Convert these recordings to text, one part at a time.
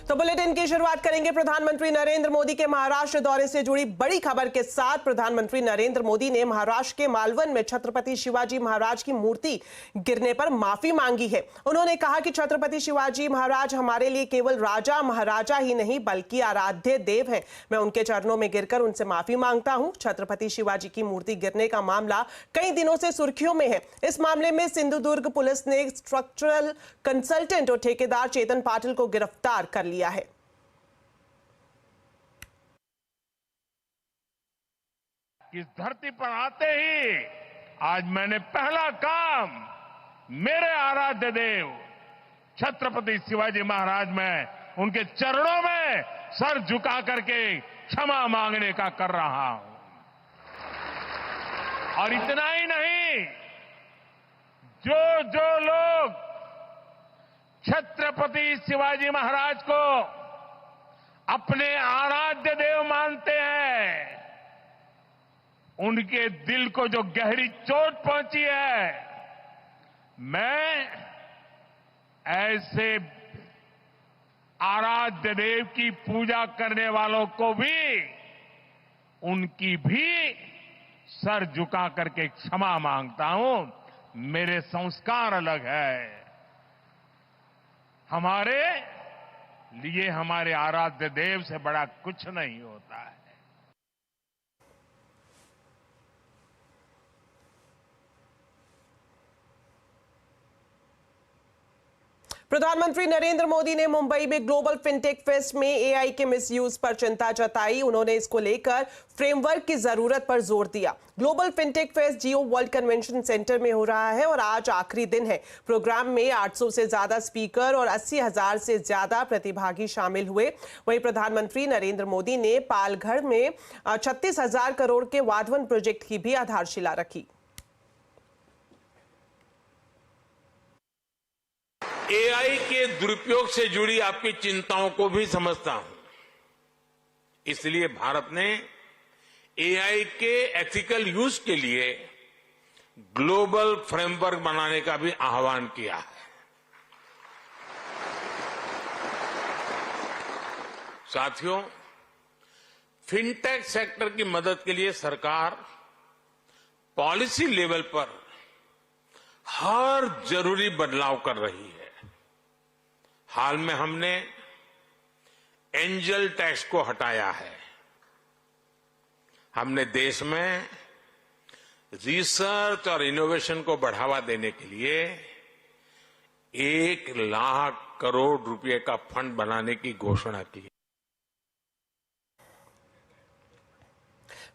तो बुलेटिन की शुरुआत करेंगे प्रधानमंत्री नरेंद्र मोदी के महाराष्ट्र दौरे से जुड़ी बड़ी खबर के साथ। प्रधानमंत्री नरेंद्र मोदी ने महाराष्ट्र के मालवन में छत्रपति शिवाजी महाराज की मूर्ति गिरने पर माफी मांगी है। उन्होंने कहा कि छत्रपति शिवाजी महाराज हमारे लिए केवल राजा महाराजा ही नहीं बल्कि आराध्य देव हैं। मैं उनके चरणों में गिरकर उनसे माफी मांगता हूं। छत्रपति शिवाजी की मूर्ति गिरने का मामला कई दिनों से सुर्खियों में है। इस मामले में सिंधुदुर्ग पुलिस ने स्ट्रक्चरल कंसल्टेंट और ठेकेदार चेतन पाटिल को गिरफ्तार कर लिया है। इस धरती पर आते ही आज मैंने पहला काम मेरे आराध्य देव छत्रपति शिवाजी महाराज में उनके चरणों में सर झुका करके क्षमा मांगने का कर रहा हूं। और इतना ही नहीं, जो लोग छत्रपति शिवाजी महाराज को अपने आराध्य देव मानते हैं, उनके दिल को जो गहरी चोट पहुंची है, मैं ऐसे आराध्य देव की पूजा करने वालों को भी उनकी भी सर झुका करके क्षमा मांगता हूं। मेरे संस्कार अलग है। हमारे लिए हमारे आराध्य देव से बड़ा कुछ नहीं होता है। प्रधानमंत्री नरेंद्र मोदी ने मुंबई में ग्लोबल फिनटेक फेस्ट में एआई के मिसयूज पर चिंता जताई। उन्होंने इसको लेकर फ्रेमवर्क की जरूरत पर जोर दिया। ग्लोबल फिनटेक फेस्ट जियो वर्ल्ड कन्वेंशन सेंटर में हो रहा है और आज आखिरी दिन है। प्रोग्राम में 800 से ज्यादा स्पीकर और 80,000 से ज्यादा प्रतिभागी शामिल हुए। वहीं प्रधानमंत्री नरेंद्र मोदी ने पालघर में 36,000 करोड़ के वाधवन प्रोजेक्ट की भी आधारशिला रखी। एआई के दुरुपयोग से जुड़ी आपकी चिंताओं को भी समझता हूं। इसलिए भारत ने एआई के एथिकल यूज के लिए ग्लोबल फ्रेमवर्क बनाने का भी आह्वान किया है। साथियों, फिनटेक सेक्टर की मदद के लिए सरकार पॉलिसी लेवल पर हर जरूरी बदलाव कर रही है। हाल में हमने एंजल टैक्स को हटाया है। हमने देश में रिसर्च और इनोवेशन को बढ़ावा देने के लिए 1 लाख करोड़ रुपए का फंड बनाने की घोषणा की।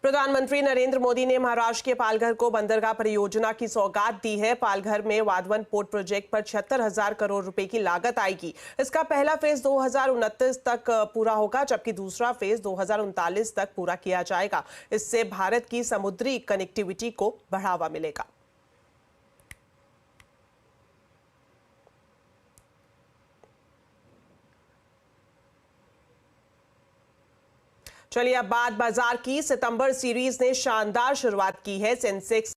प्रधानमंत्री नरेंद्र मोदी ने महाराष्ट्र के पालघर को बंदरगाह परियोजना की सौगात दी है। पालघर में वाधवन पोर्ट प्रोजेक्ट पर 76,000 करोड़ रुपए की लागत आएगी। इसका पहला फेज 2029 तक पूरा होगा, जबकि दूसरा फेज 2039 तक पूरा किया जाएगा। इससे भारत की समुद्री कनेक्टिविटी को बढ़ावा मिलेगा। चलिए अब बात बाजार की। सितंबर सीरीज ने शानदार शुरुआत की है। सेंसेक्स